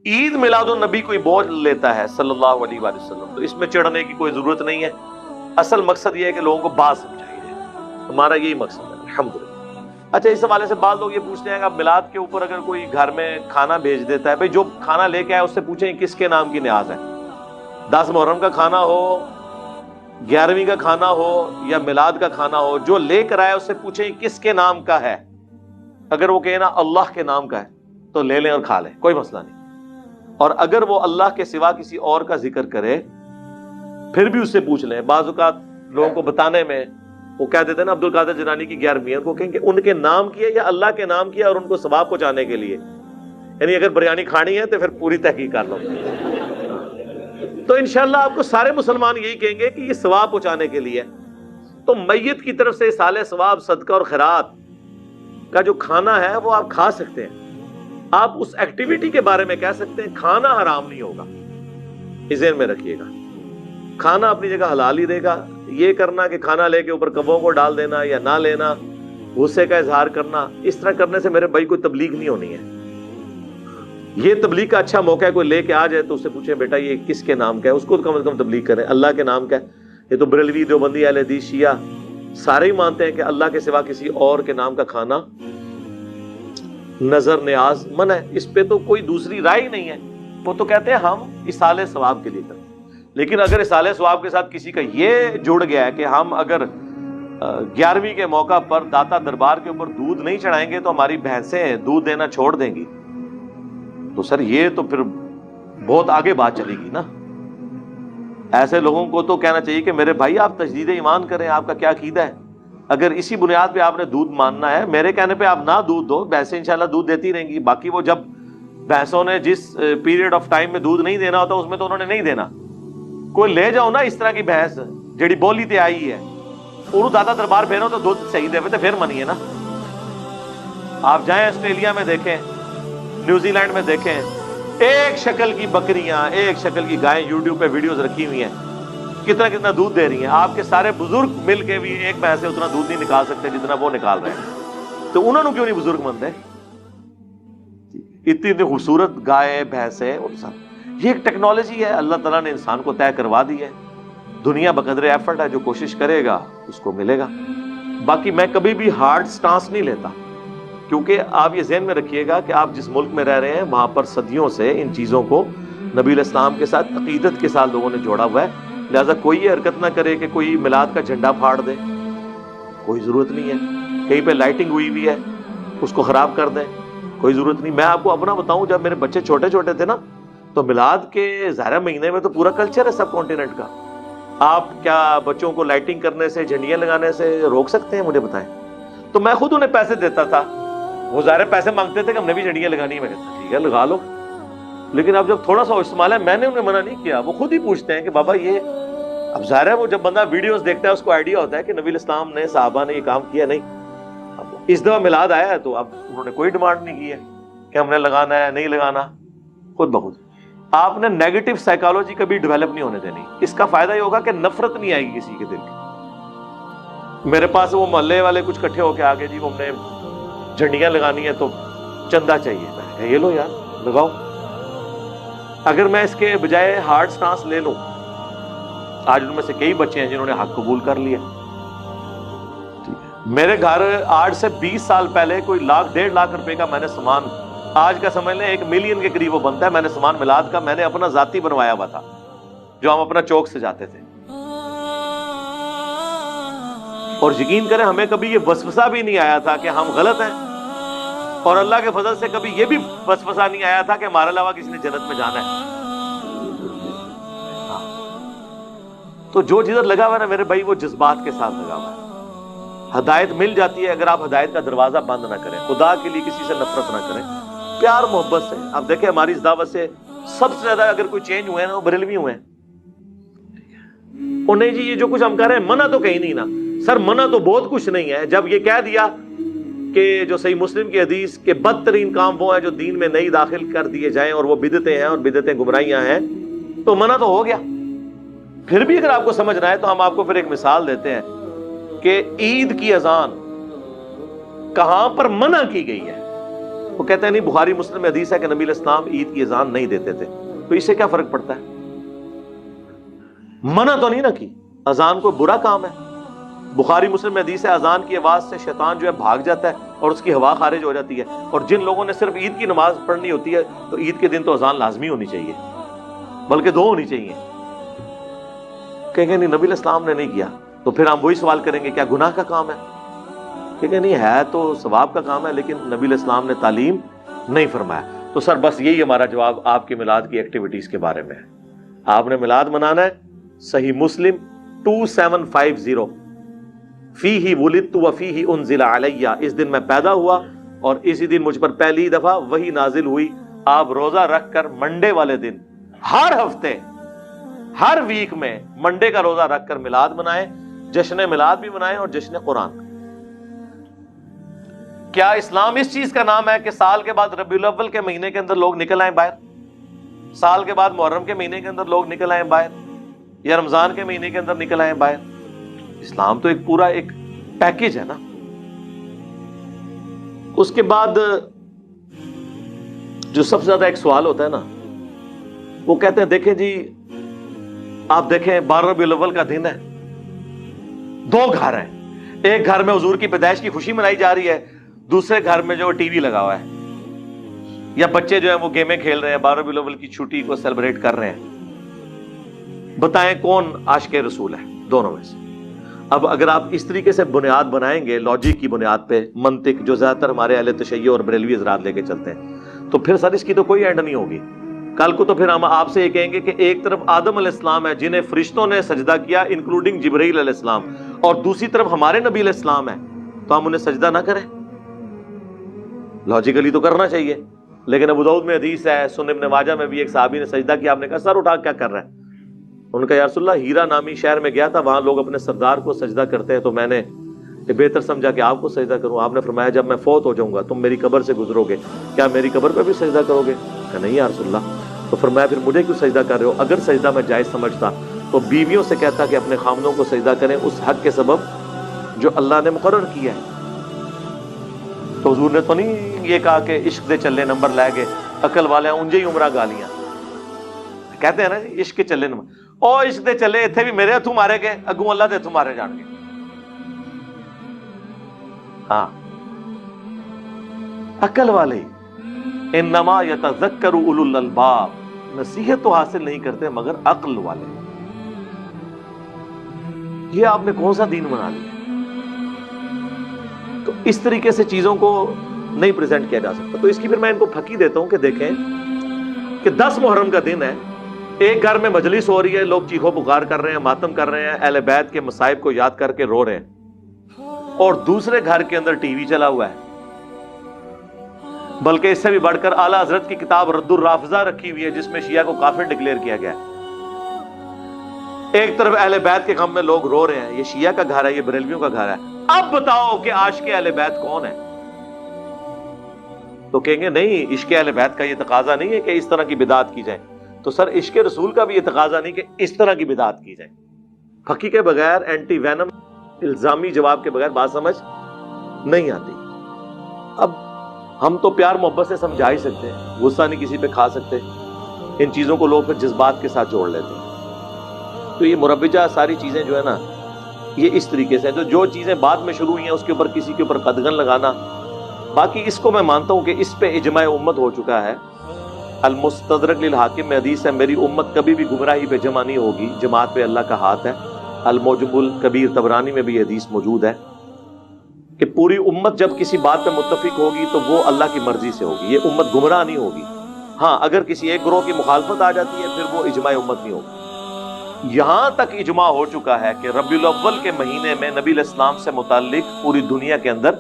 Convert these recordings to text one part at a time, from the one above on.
عید میلاد النبی کوئی بوجھ لیتا ہے صلی اللہ علیہ وآلہ وسلم، تو اس میں چڑھنے کی کوئی ضرورت نہیں ہے. اصل مقصد یہ ہے کہ لوگوں کو بات سمجھائی جائے، ہمارا یہی مقصد ہے الحمدللہ. اچھا، اس حوالے سے بعض لوگ یہ پوچھتے ہیں کہ اب میلاد کے اوپر اگر کوئی گھر میں کھانا بھیج دیتا ہے، بھئی جو کھانا لے کے آئے اس سے پوچھیں کس کے نام کی نیاز ہے. 10 محرم کا کھانا ہو، 11ویں کا کھانا ہو یا میلاد کا کھانا ہو، جو لے کر آئے اس سے پوچھیں کس کے نام کا ہے. اگر وہ کہے نا اللہ کے نام کا ہے تو لے لیں اور کھا لیں، کوئی مسئلہ نہیں. اور اگر وہ اللہ کے سوا کسی اور کا ذکر کرے پھر بھی اس سے پوچھ لیں. بعض اوقات لوگوں کو بتانے میں وہ کہہ دیتے ہیں نا عبد القادر جیلانی کی 11ویں، ان کو کہیں کہ ان کے نام کی ہے یا اللہ کے نام کی ہے، اور ان کو ثواب پہنچانے کے لیے. یعنی اگر بریانی کھانی ہے تو پھر پوری تحقیق کر لو. تو انشاءاللہ آپ کو سارے مسلمان یہی کہیں گے کہ یہ ثواب پہنچانے کے لیے. تو میت کی طرف سے سال ثواب، صدقہ اور خیرات کا جو کھانا ہے وہ آپ کھا سکتے ہیں. آپ اس ایکٹیویٹی کے بارے میں کہہ سکتے ہیں کھانا حرام نہیں ہوگا، اس ذہن میں رکھیے گا. کھانا اپنی جگہ حلال ہی رہے گا. یہ کرنا کہ کھانا لے کے اوپر کبوں کو ڈال دینا یا نہ لینا، غصے کا اظہار کرنا، اس طرح کرنے سے میرے بھائی کوئی تبلیغ نہیں ہونی ہے. یہ تبلیغ کا اچھا موقع ہے، کوئی لے کے آ جائے تو اس سے پوچھیں بیٹا یہ کس کے نام کا ہے، اس کو کم از کم تبلیغ کریں اللہ کے نام کا ہے. یہ تو بریلوی، دیوبندی، اہل حدیث، شیعہ سارے ہی مانتے ہیں کہ اللہ کے سوا کسی اور کے نام کا کھانا نظر نیاز منع ہے. اس پہ تو کوئی دوسری رائے ہی نہیں ہے. وہ تو کہتے ہیں ہم اصالہ ثواب کے لیے کریں. لیکن اگر اصالہ ثواب کے ساتھ کسی کا یہ جڑ گیا ہے کہ ہم اگر 11ویں کے موقع پر داتا دربار کے اوپر دودھ نہیں چڑھائیں گے تو ہماری بھینسیں دودھ دینا چھوڑ دیں گی، تو سر یہ تو پھر بہت آگے بات چلے گی نا. ایسے لوگوں کو تو کہنا چاہیے کہ میرے بھائی آپ تجدید ایمان کریں، آپ کا کیا عقیدہ ہے. اگر اسی بنیاد پہ آپ نے دودھ ماننا ہے، میرے کہنے پہ آپ نہ دودھ دو، بھینسیں انشاءاللہ دودھ دیتی رہیں گی. باقی وہ جب بھینسوں نے جس پیریڈ آف ٹائم میں دودھ نہیں دینا ہوتا اس میں تو انہوں نے نہیں دینا. کوئی لے جاؤ نا اس طرح کی بھینس جیڑی بولی تے آئی ہے، اور دادا دربار پھیرو تو دودھ صحیح دے تو پھر منیے نا. آپ جائیں آسٹریلیا میں دیکھیں، نیوزی لینڈ میں دیکھیں، ایک شکل کی بکریاں، ایک شکل کی گائیں یوٹیوب پہ ویڈیوز رکھی ہوئی ہیں، کتنا دودھ دے رہی ہیں. آپ کے سارے بزرگ مل کے بھی ایک بھینس سے اتنا دودھ نہیں نکال سکتے جتنا وہ نکال رہے ہیں. تو انہوں نے کیوں نہیں بزرگ مانتے؟ اتنی خوبصورت گائے، بھینسیں، اور سب یہ ایک ٹیکنالوجی ہے اللہ تعالیٰ نے انسان کو طے کروا دی ہے. دنیا بقدر ایفرٹ ہے، جو کوشش کرے گا اس کو ملے گا. باقی میں کبھی بھی ہارڈ سٹانس نہیں لیتا، کیونکہ آپ یہ ذہن میں رکھیے گا کہ آپ جس ملک میں رہ رہے ہیں وہاں پر صدیوں سے ان چیزوں کو نبی علیہ السلام کے ساتھ عقیدت کے ساتھ لوگوں نے جوڑا ہوا ہے. لہٰذا کوئی یہ حرکت نہ کرے کہ کوئی میلاد کا جھنڈا پھاڑ دے، کوئی ضرورت نہیں ہے. کہیں پہ لائٹنگ ہوئی ہوئی ہے اس کو خراب کر دیں، کوئی ضرورت نہیں. میں آپ کو اپنا بتاؤں، جب میرے بچے چھوٹے چھوٹے تھے نا تو میلاد کے ظاہر مہینے میں تو پورا کلچر ہے سب کانٹیننٹ کا. آپ کیا بچوں کو لائٹنگ کرنے سے، جھنڈیاں لگانے سے روک سکتے ہیں؟ مجھے بتائیں. تو میں خود انہیں پیسے دیتا تھا، وہ ظاہر پیسے مانگتے تھے کہ ہم نے بھی جھنڈیاں لگانی ہے. میں کہتا ٹھیک ہے لگا لو، لیکن اب جب تھوڑا سا استعمال ہے میں نے انہیں منع نہیں کیا. وہ خود ہی پوچھتے ہیں کہ بابا یہ، اب ظاہر ہے وہ جب بندہ ویڈیوز دیکھتا ہے اس کو آئیڈیا ہوتا ہے کہ نبی الاسلام نے، صحابہ نے یہ کام کیا. نہیں، اب اس دفعہ میلاد آیا ہے تو اب انہوں نے کوئی ڈیمانڈ نہیں کی ہے کہ ہم نے لگانا ہے نہیں لگانا. خود بخود آپ نے نیگیٹو سائیکالوجی کبھی ڈیولپ نہیں ہونے دینی. اس کا فائدہ یہ ہوگا کہ نفرت نہیں آئے گی کسی کے دل کی. میرے پاس وہ محلے والے کچھ اکٹھے ہو کے آگے جی وہ ہم نے جھنڈیاں لگانی ہے تو چندہ چاہیے. میں نے کہا یہ لو یار لگاؤ. اگر میں اس کے بجائے ہارڈ سٹانس لے لوں، آج ان میں سے کئی بچے ہیں جنہوں نے حق قبول کر لیا. میرے گھر آج سے 20 سال پہلے کوئی 1.5 لاکھ روپے کا میں نے سامان، آج کا سمجھ لیں 1 ملین کے قریب وہ بنتا ہے، میں نے سامان میلاد کا میں نے اپنا ذاتی بنوایا ہوا تھا جو ہم اپنا چوک سے جاتے تھے. اور یقین کریں ہمیں کبھی یہ وسوسہ بھی نہیں آیا تھا کہ ہم غلط ہیں، اور اللہ کے فضل سے کبھی یہ بھی وسوسہ نہیں آیا تھا کہ ہمارے علاوہ کسی نے جنت میں جانا ہے. تو جو جدھر لگا ہوا ہے نا میرے بھائی وہ جذبات کے ساتھ لگا ہوا ہے. ہدایت مل جاتی ہے اگر آپ ہدایت کا دروازہ بند نہ کریں. خدا کے لیے کسی سے نفرت نہ کریں، پیار محبت سے. آپ دیکھیں ہماری اس دعوت سے سب سے زیادہ اگر کوئی چینج ہوئے ہیں نا وہ بریلوی ہوئے ہیں. انہیں جی یہ جو کچھ ہم کر رہے ہیں منع تو کہیں نہیں نا. سر منع تو بہت کچھ نہیں ہے. جب یہ کہہ دیا کہ جو صحیح مسلم کی حدیث کے بدترین کام وہ ہیں جو دین میں نئی داخل کر دیے جائیں اور وہ بدعتیں ہیں اور بدعتیں گمراہیاں ہیں، تو منع تو ہو گیا. پھر بھی اگر آپ کو سمجھنا ہے تو ہم آپ کو پھر ایک مثال دیتے ہیں کہ عید کی اذان کہاں پر منع کی گئی ہے. وہ کہتے ہیں نہیں بخاری مسلم میں حدیث ہے کہ نبی علیہ السلام عید کی اذان نہیں دیتے تھے، تو اس سے کیا فرق پڑتا ہے؟ منع تو نہیں نہ کی، اذان کوئی برا کام ہے؟ بخاری مسلم میں حدیث ہے اذان کی آواز سے شیطان جو ہے بھاگ جاتا ہے اور اس کی ہوا خارج ہو جاتی ہے، اور جن لوگوں نے صرف عید کی نماز پڑھنی ہوتی ہے تو عید کے دن تو اذان لازمی ہونی چاہیے، بلکہ 2 ہونی چاہیے. کہیں گے نہیں نبی علیہ السلام نے نہیں کیا، تو پھر ہم وہی سوال کریں گے کیا گناہ کا کام ہے؟ کہیں گے نہیں ہے تو ثواب کا کام ہے، لیکن نبی علیہ السلام نے تعلیم نہیں فرمایا. تو سر بس یہی ہمارا جواب آپ کی میلاد کی ایکٹیویٹیز کے بارے میں ہے. آپ نے میلاد منانا ہے، صحیح مسلم 2750 فیہ ولدت وفیہ انزل علیہ، اس دن میں پیدا ہوا اور اسی دن مجھ پر پہلی دفعہ وحی نازل ہوئی. آپ روزہ رکھ کر منڈے والے دن ہر ہفتے ہر ویک میں منڈے کا روزہ رکھ کر میلاد منائیں، جشن میلاد بھی منائیں اور جشن قرآن. کیا اسلام اس چیز کا نام ہے کہ سال کے بعد ربیع الاول کے مہینے کے اندر لوگ نکل آئیں باہر، سال کے بعد محرم کے مہینے کے اندر لوگ نکل آئیں باہر، یا رمضان کے مہینے کے اندر نکل آئیں باہر؟ اسلام تو ایک پورا ایک پیکج ہے نا. اس کے بعد جو سب سے زیادہ ایک سوال ہوتا ہے نا، وہ کہتے ہیں دیکھیں جی آپ دیکھیں 12 ربیع الاول کا دن ہے، 2 گھر ہیں، ایک گھر میں حضور کی پیدائش کی خوشی منائی جا رہی ہے، دوسرے گھر میں جو ٹی وی لگا ہوا ہے، یا بچے جو ہیں وہ گیمیں کھیل رہے ہیں، 12 ربیع الاول کی چھٹی کو سیلیبریٹ کر رہے ہیں. بتائیں کون عاشق رسول ہے دونوں میں سے؟ اب اگر آپ اس طریقے سے بنیاد بنائیں گے لاجک کی بنیاد پہ، منطق جو زیادہ تر ہمارے اہل تشیع اور بریلوی حضرات لے کے چلتے ہیں، تو پھر سر اس کی تو کوئی اینڈ نہیں ہوگی. کل کو تو پھر ہم آپ سے یہ کہیں گے کہ ایک طرف آدم علیہ السلام ہے جنہیں فرشتوں نے سجدہ کیا انکلوڈنگ جبرائیل علیہ السلام، اور دوسری طرف ہمارے نبی علیہ السلام ہے، تو ہم انہیں سجدہ نہ کریں؟ لاجیکلی تو کرنا چاہیے. لیکن ابو داؤد میں حدیث ہے، سنن ابن ماجہ میں بھی ایک صحابی نے سجدہ کیا، آپ نے کہا سر اٹھا کیا کر رہا ہے؟ ان کا یا رسول اللہ ہیرا نامی شہر میں گیا تھا، وہاں لوگ اپنے سردار کو سجدہ کرتے ہیں، تو میں نے بہتر سمجھا کہ آپ کو سجدہ کروں. آپ نے فرمایا جب میں فوت ہو جاؤں گا تم میری قبر سے گزرو گے، کیا میری قبر پہ بھی سجدہ کرو گے؟ کہ نہیں یا رسول اللہ. تو فرمایا پھر مجھے کیوں سجدہ کر رہے ہو؟ اگر سجدہ میں جائز سمجھتا تو بیویوں سے کہتا کہ اپنے خامدوں کو سجدہ کریں اس حق کے سبب جو اللہ نے مقرر کیا ہے. تو حضور نے تو نہیں یہ کہا کہ عشق دے چلے نمبر لے گئے، عقل والے انجے ہی عمرہ گالیاں کہتے ہیں نا جی، عشق کے چلے نمبر، او عشق دے چلے اتنے بھی میرے ہتھوں مارے گئے، اگوں اللہ دے ہتھوں مارے جان گے. ہاں عقل والے انما یتذکر اولو الالباب، نصیحت تو حاصل نہیں کرتے مگر عقل والے. یہ آپ نے کون سا دین بنا لیا؟ تو اس طریقے سے چیزوں کو نہیں پریزنٹ کیا جا سکتا. تو اس کی پھر میں ان کو پھکی دیتا ہوں کہ دیکھیں کہ 10 محرم کا دن ہے، ایک گھر میں مجلس ہو رہی ہے، لوگ چیخو پکار کر رہے ہیں، ماتم کر رہے ہیں، اہل بیت کے مصائب کو یاد کر کے رو رہے ہیں، اور دوسرے گھر کے اندر ٹی وی چلا ہوا ہے. بلکہ اس سے بھی بڑھ کر اعلیٰ حضرت کی کتاب رد الرافضہ رکھی ہوئی ہے جس میں شیعہ کو کافر ڈکلیئر کیا گیا ہے. ایک طرف اہل بیت کے غم میں لوگ رو رہے ہیں، یہ شیعہ کا گھر ہے، یہ بریلویوں کا گھر ہے. اب بتاؤ کہ عاشق اہل بیت کون ہے؟ تو کہیں گے نہیں عشق اہل بیت کا یہ تقاضا نہیں ہے کہ اس طرح کی بدعت کی جائے. تو سر عشق رسول کا بھی یہ تقاضا نہیں کہ اس طرح کی بدعت کی جائے. پھکی کے بغیر، اینٹی وینم الزامی جواب کے بغیر بات سمجھ نہیں آتی. اب ہم تو پیار محبت سے سمجھا ہی سکتے ہیں، غصہ نہیں کسی پہ کھا سکتے. ان چیزوں کو لوگ پھر جذبات کے ساتھ جوڑ لیتے ہیں. تو یہ مربجہ ساری چیزیں جو ہے نا یہ اس طریقے سے جو چیزیں بعد میں شروع ہوئی ہیں اس کے اوپر کسی کے اوپر قدغن لگانا. باقی اس کو میں مانتا ہوں کہ اس پہ اجماع امت ہو چکا ہے. المستدرک للحاکم میں حدیث ہے میری امت کبھی بھی گمراہی پہ جمع نہیں ہوگی، جماعت پہ اللہ کا ہاتھ ہے. الموجب الکبیر طبرانی میں بھی حدیث موجود ہے کہ پوری امت جب کسی بات پہ متفق ہوگی تو وہ اللہ کی مرضی سے ہوگی، یہ امت گمراہ نہیں ہوگی. ہاں اگر کسی ایک گروہ کی مخالفت آ جاتی ہے پھر وہ اجماع امت نہیں ہوگی. یہاں تک اجماع ہو چکا ہے کہ ربیع الاول کے مہینے میں نبی علیہ السلام سے متعلق پوری دنیا کے اندر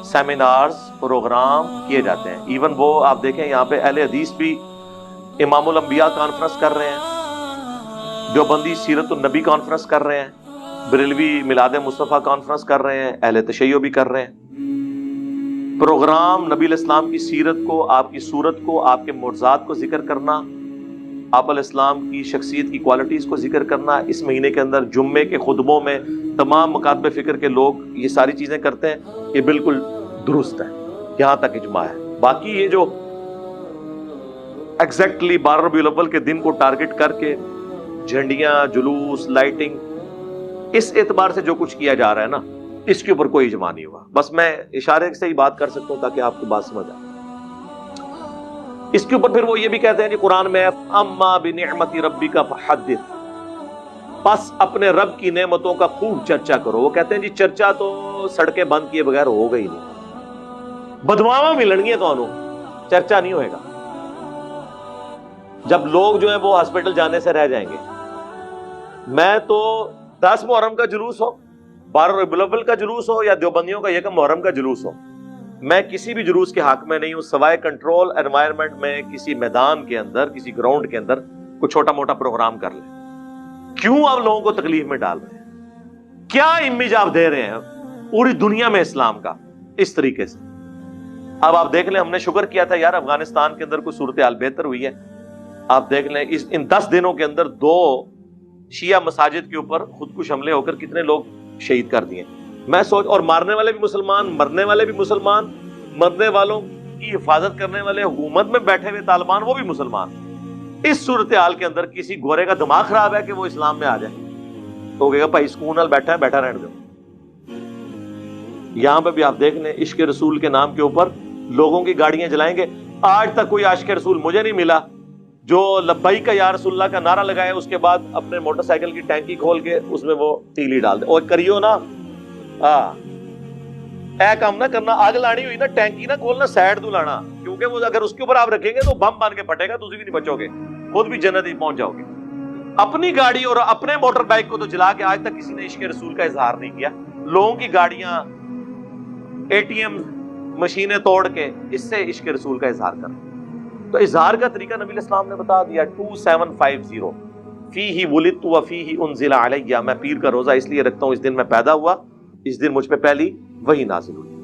سیمینارز پروگرام کیے جاتے ہیں. ایون وہ آپ دیکھیں یہاں پہ اہل حدیث بھی امام الانبیاء کانفرنس کر رہے ہیں، دیوبندی سیرت النبی کانفرنس کر رہے ہیں، بریلوی میلاد مصطفیٰ کانفرنس کر رہے ہیں، اہل تشیع بھی کر رہے ہیں. پروگرام نبی علیہ السلام کی سیرت کو، آپ کی صورت کو، آپ کے معجزات کو ذکر کرنا، آپ علیہ السلام کی شخصیت کی کوالٹیز کو ذکر کرنا. اس مہینے کے اندر جمعے کے خطبوں میں تمام مکاتب فکر کے لوگ یہ ساری چیزیں کرتے ہیں. یہ بالکل درست ہے، یہاں تک اجماع ہے. باقی یہ جو ایگزیکٹلی 12 ربیع الاول کے دن کو ٹارگٹ کر کے جھنڈیاں، جلوس، لائٹنگ، اس اعتبار سے جو کچھ کیا جا رہا ہے نا، اس کے اوپر کوئی اجماع نہیں ہوا. بس میں اشارے سے ہی بات کر سکتا ہوں تاکہ آپ کو بات سمجھ آئے. اس کے اوپر پھر وہ یہ بھی کہتے ہیں کہ قرآن میں اما بنعمت ربک فحدث، پس اپنے رب کی نعمتوں کا خوب چرچا کرو. وہ کہتے ہیں جی چرچا تو سڑکیں بند کیے بغیر ہوگا ہی نہیں، بدواواں ملن گی تو چرچا نہیں ہوئے گا. جب لوگ جو ہیں وہ ہاسپٹل جانے سے رہ جائیں گے. میں تو 10 محرم کا جلوس ہو، 12 ربیع الاول کا جلوس ہو، یا دیوبندیوں کا 1 محرم کا جلوس ہو، میں کسی بھی جلوس کے حق میں نہیں ہوں سوائے کنٹرول انوائرمنٹ میں کسی میدان کے اندر، کسی گراؤنڈ کے اندر کوئی چھوٹا موٹا پروگرام کر لیں. کیوں آپ لوگوں کو تکلیف میں ڈال رہے ہیں؟ کیا امیج آپ دے رہے ہیں پوری دنیا میں اسلام کا اس طریقے سے؟ اب آپ دیکھ لیں، ہم نے شکر کیا تھا یار افغانستان کے اندر کوئی صورتحال بہتر ہوئی ہے. آپ دیکھ لیں ان 10 دنوں کے اندر 2 شیعہ مساجد کے اوپر خودکش حملے ہو کر کتنے لوگ شہید کر دیے. میں سوچ، اور مارنے والے بھی مسلمان، مرنے والے بھی مسلمان، مرنے والوں کی حفاظت کرنے والے حکومت میں بیٹھے ہوئے طالبان وہ بھی مسلمان. اس صورتحال کے اندر کسی گورے کا دماغ خراب ہے کہ وہ اسلام میں آ جائے تو کہے گا بھائی سکون نال بیٹھا ہے، بیٹھا رہنے دو. یہاں پہ بھی آپ دیکھ لیں عشق رسول کے نام کے اوپر لوگوں کی گاڑیاں جلائیں گے. آج تک کوئی عاشق رسول مجھے نہیں ملا جو لبیک یا رسول اللہ کا نعرہ لگائے اس کے بعد اپنے موٹر سائیکل کی ٹینکی کھول کے اس میں وہ تیلی ڈال دے. اور کریو نا اے کام نہ کرنا، آگ لانی ہوئی نا ٹینکی نہ کھولنا، سائڈ تو لانا، کیونکہ وہ اگر اس کے اوپر آپ رکھیں گے تو بم بن کے پھٹے گا، تجھے بھی نہیں بچو گے، خود بھی جنت ہی پہنچ جاؤ گے. اپنی گاڑی اور اپنے موٹر بائک کو تو جلا کے آج تک کسی نے عشق رسول کا اظہار نہیں کیا. لوگوں کی گاڑیاں، اے ٹی ایم مشینیں توڑ کے اس سے عشق رسول کا اظہار کر. تو اظہار کا طریقہ نبی علیہ السلام نے بتا دیا. 2750 فیہ ولدت وفیہ انزل علیہ، میں پیر کا روزہ اس لیے رکھتا ہوں اس دن میں پیدا ہوا، اس دن مجھ پہ پہلی وحی نازل ہوئی.